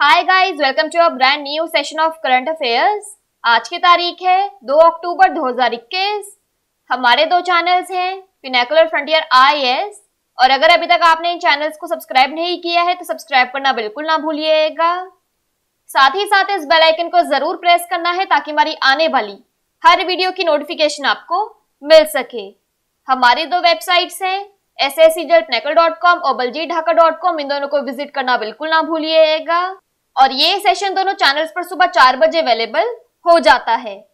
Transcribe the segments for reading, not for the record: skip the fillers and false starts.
Hi guys, welcome to a brand new session of current affairs. आज की तारीख है 2 अक्टूबर 2021। हमारे दो चैनल्स हैं, पिनेकुलर फ्रंटियर IAS, और अगर अभी तक आपने इन चैनल्स को सब्सक्राइब नहीं किया है तो सब्सक्राइब करना बिल्कुल ना भूलिएगा। साथ ही साथ इस बेल आइकन को जरूर प्रेस करना है ताकि हमारी आने वाली हर वीडियो की नोटिफिकेशन आपको मिल सके। हमारी दो वेबसाइट्स हैं, sscjalpinnacle.com और baljeetdhaka.com। इन दोनों को विजिट करना बिल्कुल ना भूलिएगा। और ये सेशन दोनों चैनल्स पर सुबह 4 बजे अवेलेबल हो जाता है।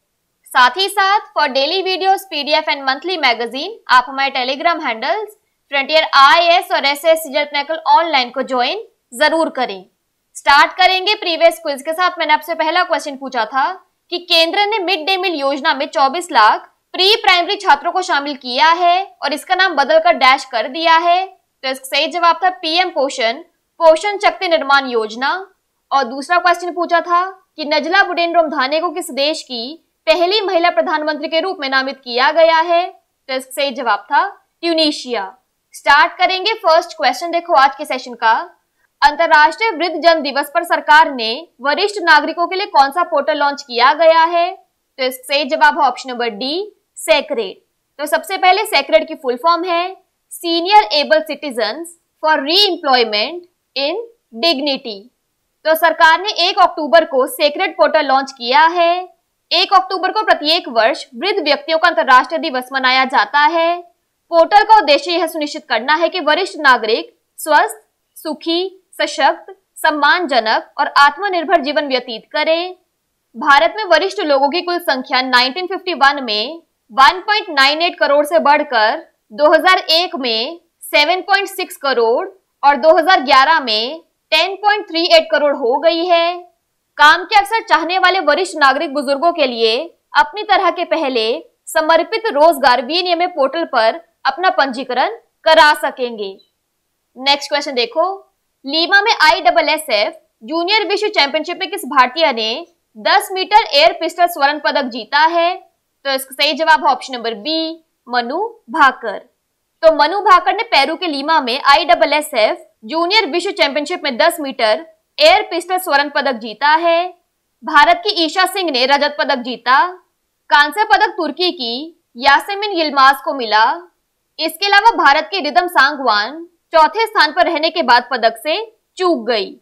साथ ही साथ for daily videos, PDF and monthly magazine आप हमारे टेलीग्राम हैंडल्स फ्रंटियर IAS और SSCJal Pinnacle ऑनलाइन को ज्वाइन जरूर करें। स्टार्ट करेंगे प्रीवियस क्विज के साथ। मैंने आपसे पहला क्वेश्चन पूछा था कि केंद्र ने मिड डे मील योजना में 24 लाख प्री प्राइमरी छात्रों को शामिल किया है और इसका नाम बदलकर डैश कर दिया है। तो इसका सही जवाब था PM पोषण शक्ति निर्माण योजना। और दूसरा क्वेश्चन पूछा था कि नजला बुडेनरोम-धाने को किस देश की पहली महिला प्रधानमंत्री के रूप में नामित किया गया है। तो इसका सही जवाब था ट्यूनीशिया। स्टार्ट करेंगे फर्स्ट क्वेश्चन। देखो आज के सेशन का, अंतरराष्ट्रीय वृद्धजन दिवस पर सरकार ने वरिष्ठ नागरिकों के लिए कौन सा पोर्टल लॉन्च किया गया है। तो इसका सही जवाब है ऑप्शन नंबर डी, सेक्रेड। तो सबसे पहले सेक्रेड की फुल फॉर्म है सीनियर एबल सिटीजन्स फॉर री एम्प्लॉयमेंट इन डिग्निटी। तो सरकार ने 1 अक्टूबर को सेक्रेड पोर्टल लॉन्च किया है। 1 अक्टूबर को प्रत्येक वर्ष वृद्ध व्यक्तियों का अंतर्राष्ट्रीय दिवस मनाया जाता है। पोर्टल का उद्देश्य यह सुनिश्चित करना है कि वरिष्ठ नागरिक स्वस्थ, सुखी, सशक्त, सम्मानजनक और आत्मनिर्भर जीवन व्यतीत करें। भारत में वरिष्ठ लोगों की कुल संख्या 1951 में 1.98 करोड़ से बढ़कर 2001 में 7.6 करोड़ और 2011 में 10.38 करोड़ हो गई है। काम के अवसर चाहने वाले वरिष्ठ नागरिक बुजुर्गों के लिए अपनी तरह के पहले समर्पित रोजगार विनियमन पोर्टल पर अपना पंजीकरण करा सकेंगे। नेक्स्ट क्वेश्चन देखो, लीमा में ISSF जूनियर विश्व चैंपियनशिप में किस भारतीय ने 10 मीटर एयर पिस्टल स्वर्ण पदक जीता है। तो इसका सही जवाब है option number B, Manu Bhaker. तो मनु भाकर ने पेरू के लीमा में ISSF जूनियर विश्व चैंपियनशिप में 10 मीटर एयर पिस्टल स्वर्ण पदक जीता है। भारत की ईशा सिंह ने रजत पदक जीता। कांस्य पदक तुर्की की यासेमिन यिल्माज को मिला। इसके अलावा भारत की रिदम सांगवान चौथे स्थान पर रहने के बाद पदक से चूक गई।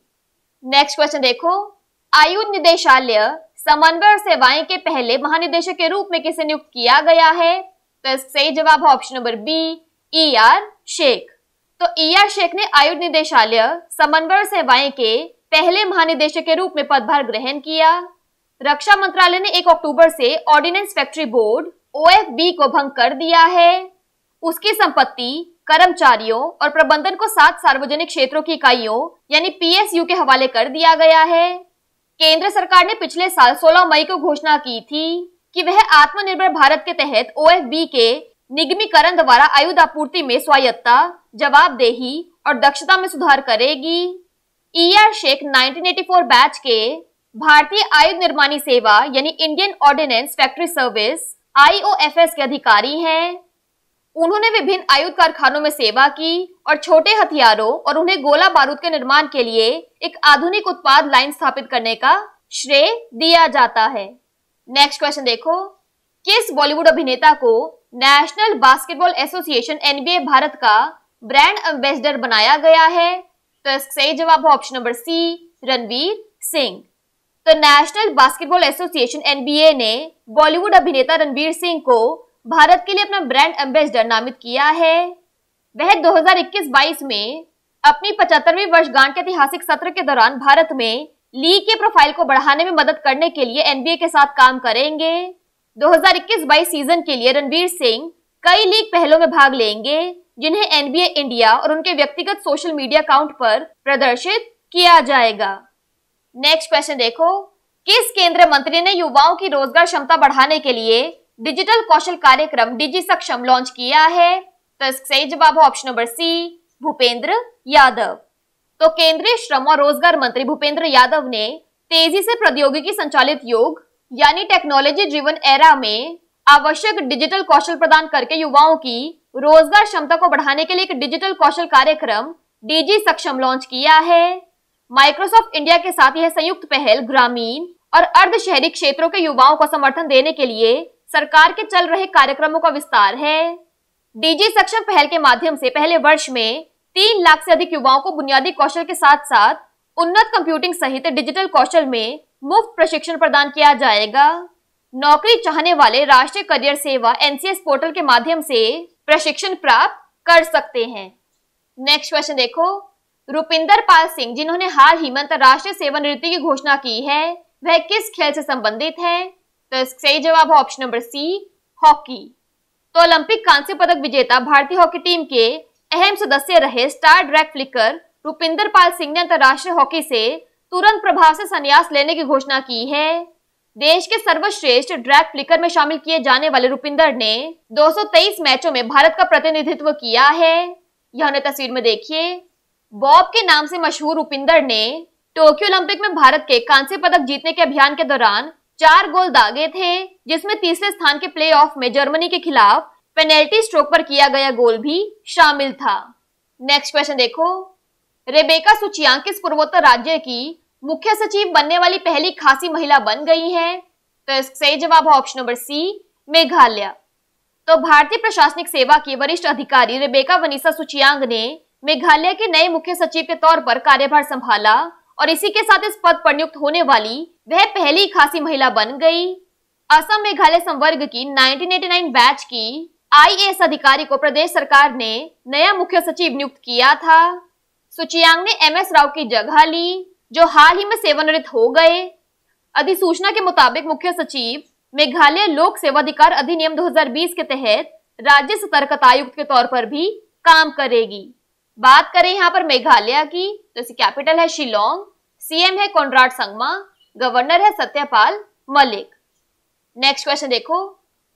नेक्स्ट क्वेश्चन देखो, आयुध निदेशालय समन्वय और सेवाएं के पहले महानिदेशक के रूप में किसे नियुक्त किया गया है। तो इसका सही जवाब है option number B, ER Sheikh. तो ER शेख ने आयुध निदेशालय समन्वय और सेवाएं के पहले महानिदेशक के रूप में पदभार ग्रहण किया। रक्षा मंत्रालय ने 1 अक्टूबर से ऑर्डिनेंस फैक्ट्री बोर्ड OFB को भंग कर दिया है। उसकी संपत्ति, कर्मचारियों और प्रबंधन को 7 सार्वजनिक क्षेत्रों की इकाइयों यानी PSU के हवाले कर दिया गया है। केंद्र सरकार ने पिछले साल 16 मई को घोषणा की थी कि वह आत्मनिर्भर भारत के तहत OFB के निगमीकरण द्वारा आयुध आपूर्ति में स्वायत्तता, जवाबदेही और दक्षता में सुधार करेगी। ER शेख 1984 बैच के भारतीय आयुध निर्माणी सेवा यानी Indian ordnance factory service IOFS के अधिकारी हैं। उन्होंने विभिन्न आयुध कारखानों में सेवा की और छोटे हथियारों और उन्हें गोला बारूद के निर्माण के लिए एक आधुनिक उत्पाद लाइन स्थापित करने का श्रेय दिया जाता है। नेक्स्ट क्वेश्चन देखो, किस बॉलीवुड अभिनेता को national basketball association NBA Bharat का ब्रांड एम्बेसडर बनाया गया है। तो इसका सही जवाब है option number C, Ranveer Singh. तो नेशनल बास्केटबॉल एसोसिएशन NBA ने बॉलीवुड अभिनेता रणवीर सिंह को भारत के लिए अपना ब्रांड एम्बेसडर नामित किया है। वह 2021-22 में अपनी 75वीं वर्षगांठ के ऐतिहासिक सत्र के दौरान भारत में लीग के प्रोफाइल को बढ़ाने में मदद करने के लिए NBA के साथ काम करेंगे। 2021-22 सीजन के लिए रणवीर सिंह कई लीग पहलों में भाग लेंगे जिन्हें NBA इंडिया और उनके व्यक्तिगत सोशल मीडिया अकाउंट पर प्रदर्शित किया जाएगा। नेक्स्ट क्वेश्चन देखो, किस केंद्रीय मंत्री ने युवाओं की रोजगार क्षमता बढ़ाने के लिए डिजिटल कौशल कार्यक्रम डिजी सक्षम लॉन्च किया है। तो इसका सही जवाब है option number C, Bhupender Yadav. तो केंद्रीय श्रम और रोजगार मंत्री भूपेंद्र यादव ने तेजी से प्रौद्योगिकी संचालित युग यानी टेक्नोलॉजी ड्रिवन एरा में आवश्यक डिजिटल कौशल प्रदान करके युवाओं की रोजगार क्षमता को बढ़ाने के लिए एक डिजिटल कौशल कार्यक्रम DG सक्षम लॉन्च किया है। माइक्रोसॉफ्ट इंडिया के साथ यह संयुक्त पहल ग्रामीण और अर्ध शहरी क्षेत्रों के युवाओं को समर्थन देने के लिए सरकार के चल रहे कार्यक्रमों का विस्तार है। डीजी सक्षम पहल के माध्यम से पहले वर्ष में 3 लाख से अधिक युवाओं को बुनियादी कौशल के साथ साथ उन्नत कंप्यूटिंग सहित डिजिटल कौशल में मुफ्त प्रशिक्षण प्रदान किया जाएगा। नौकरी चाहने वाले राष्ट्रीय करियर सेवा NCS पोर्टल के माध्यम से प्रशिक्षण प्राप्त कर सकते हैं। नेक्स्ट क्वेश्चन देखो, रुपिंदर पाल सिंह जिन्होंने हाल ही में अंतरराष्ट्रीय सेवानिवृत्ति की घोषणा की है, वह किस खेल से संबंधित है? तो इसका सही जवाब है ऑप्शन नंबर सी, हॉकी। तो ओलंपिक कांस्य पदक विजेता भारतीय हॉकी टीम के अहम सदस्य रहे star drag flicker Rupinder Pal Singh ने अंतरराष्ट्रीय हॉकी से तुरंत प्रभाव से संन्यास लेने की घोषणा की है। देश के सर्वश्रेष्ठ ड्रैग फ्लिकर में शामिल किए जाने वाले रुपिंदर ने 223 मैचों में भारत का प्रतिनिधित्व किया है। यह तस्वीर में देखिए, बॉब के नाम से मशहूर रुपिंदर ने टोक्यो ओलंपिक में भारत के कांस्य पदक जीतने के अभियान के दौरान 4 गोल दागे थे, जिसमें तीसरे स्थान के प्लेऑफ में जर्मनी के खिलाफ पेनल्टी स्ट्रोक पर किया गया गोल भी शामिल था। नेक्स्ट क्वेश्चन देखो, रेबेका सुचियांग किस पूर्वोत्तर राज्य की मुख्य सचिव बनने वाली पहली खासी महिला बन गई हैं? तो इसका सही जवाब है ऑप्शन नंबर सी, मेघालय। तो भारतीय प्रशासनिक सेवा की वरिष्ठ अधिकारी रेबेका वनीसा सुचियांग ने मेघालय के नए मुख्य सचिव के तौर पर कार्यभार संभाला और इसी के साथ इस पद पर नियुक्त होने वाली वह पहली खासी महिला बन गई। असम मेघालय संवर्ग की 1989 बैच की IAS अधिकारी को प्रदेश सरकार ने नया मुख्य सचिव नियुक्त किया था। सुचियांग ने MS राव की जगह ली, जो हाल ही में सेवानिवृत्त हो गए। अधिसूचना के मुताबिक मुख्य सचिव मेघालय लोक सेवाधिकार अधिनियम 2020 के तहत राज्य सतर्कता आयुक्त के तौर पर भी काम करेगी। बात करें यहाँ पर मेघालय की, तो इसकी कैपिटल है शिलोंग, CM है कोनराड संगमा, गवर्नर है सत्यपाल मलिक। नेक्स्ट क्वेश्चन देखो,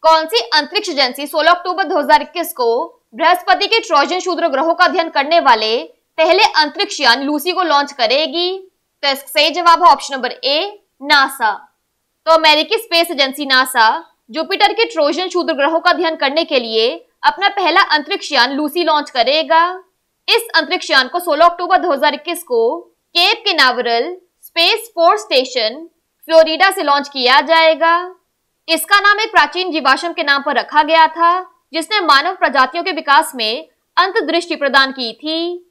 कौन सी अंतरिक्ष एजेंसी 16 अक्टूबर 2021 को बृहस्पति के ट्रोजन क्षुद्र ग्रहों का अध्ययन करने वाले पहले अंतरिक्ष यान लूसी को लॉन्च करेगी? तो इसका सही जवाब है ऑप्शन नंबर ए, नासा। तो अमेरिकी स्पेस एजेंसी नासा जुपिटर के ट्रोजन क्षुद्र ग्रहों का अध्ययन करने के लिए अपना पहला अंतरिक्ष यान लूसी लॉन्च करेगा। इस अंतरिक्ष यान को 16 अक्टूबर 2021 को Cape Canaveral space force station Florida से लॉन्च किया जाएगा। इसका नाम एक प्राचीन जीवाश्म के नाम पर रखा गया था, जिसने मानव प्रजातियों के विकास में अंतर्दृष्टि प्रदान की थी।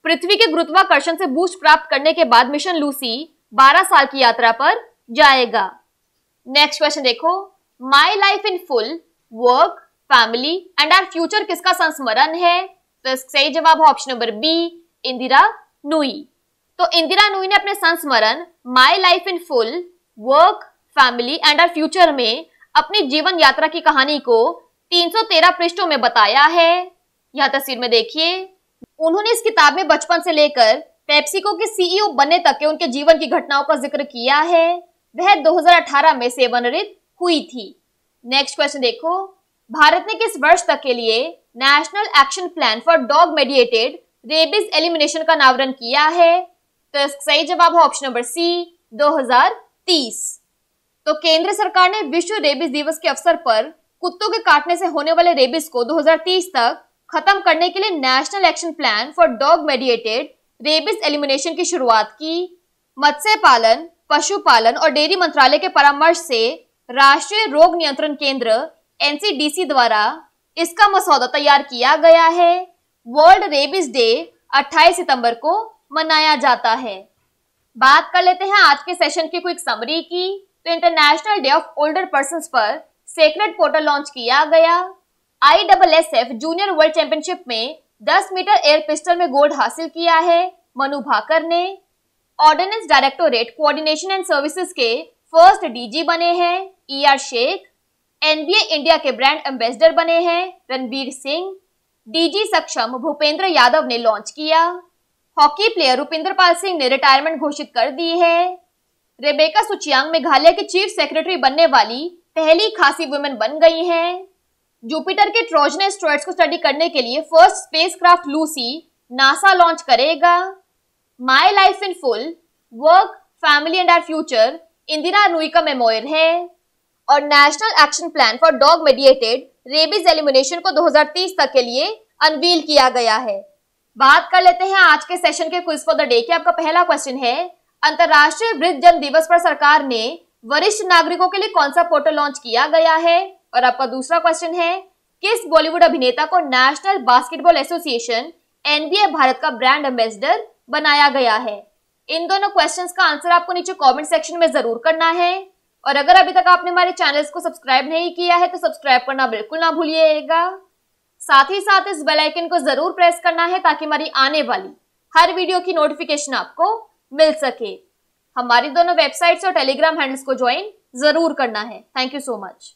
पृथ्वी के गुरुत्वाकर्षण से बूस्ट प्राप्त करने के बाद मिशन लूसी 12 साल की यात्रा पर जाएगा। नेक्स्ट क्वेश्चन देखो, my life in full, work, family and our future किसका संस्मरण है? तो सही जवाब है option number B, Indra Nooyi. तो इंदिरा नूई ने अपने संस्मरण my life in full, work, family and our future में अपनी जीवन यात्रा की कहानी को 313 पृष्ठों में बताया है। यह तस्वीर में देखिए, उन्होंने इस किताब में बचपन से लेकर पेप्सिको के CEO बनने तक के उनके जीवन की घटनाओं का जिक्र किया है। वह 2018 में सेवानिवृत्त हुई थी। नेक्स्ट क्वेश्चन देखो, भारत ने किस वर्ष तक के लिए national action plan for dog mediated rabies elimination का अनावरण किया है? तो सही जवाब है ऑप्शन नंबर सी, 2030। तो केंद्र सरकार ने विश्व रेबीज दिवस के अवसर पर कुत्तों के काटने से होने वाले रेबीज को 2030 तक खत्म करने के लिए national action plan for dog mediated rabies elimination की शुरुआत की। मत्स्य पालन, पशुपालन और डेयरी मंत्रालय के परामर्श से राष्ट्रीय रोग नियंत्रण केंद्र NCDC द्वारा इसका मसौदा तैयार किया गया है। वर्ल्ड रेबीज डे 28 सितंबर को मनाया जाता है। बात कर लेते हैं आज के सेशन की क्विक समरी की। तो international day of older persons पर सेक्रेट पोर्टल लॉन्च किया गया। ISSF जूनियर वर्ल्ड चैंपियनशिप में 10 मीटर एयर पिस्टल में गोल्ड हासिल किया है मनु भाकर ने। Ordnance directorate coordination and services के फर्स्ट DG बने हैं ER शेख। NBA इंडिया के ब्रांड एम्बेसडर बने हैं रणबीर सिंह। DG सक्षम भूपेंद्र यादव ने लॉन्च किया। हॉकी प्लेयर रुपिंदर पाल सिंह ने रिटायरमेंट घोषित कर दी है। रेबेका सुचियांग मेघालय की चीफ सेक्रेटरी बनने वाली पहली खासी वुमेन बन गई हैं। जुपिटर के ट्रोजन एस्टेरॉयड्स को स्टडी करने के लिए first spacecraft Lucy NASA launch करेगा। My life in full, work, family and our future Indira Nooyi का मेमोयर है। और national action plan for dog mediated rabies elimination को 2030 तक के लिए अनवील किया गया है। बात कर लेते हैं आज के सेशन के क्विज फॉर द डे की। आपका पहला क्वेश्चन है, अंतरराष्ट्रीय वृद्धजन दिवस पर सरकार ने वरिष्ठ नागरिकों के लिए कौन सा पोर्टल लॉन्च किया गया है। और आपका दूसरा क्वेश्चन है, किस बॉलीवुड अभिनेता को national basketball association NBA Bharat का ब्रांड एम्बेसडर बनाया गया है। इन दोनों क्वेश्चंस का आंसर आपको नीचे कमेंट सेक्शन में जरूर करना है। और अगर अभी तक आपने हमारे चैनल्स को सब्सक्राइब नहीं किया है तो सब्सक्राइब करना बिल्कुल ना भूलिएगा। साथ ही साथ इस बेल आइकन को जरूर प्रेस करना है ताकि हमारी आने वाली हर वीडियो की नोटिफिकेशन आपको मिल सके। हमारी दोनों वेबसाइट्स और टेलीग्राम हैंडल्स को ज्वाइन जरूर करना है। Thank you so much.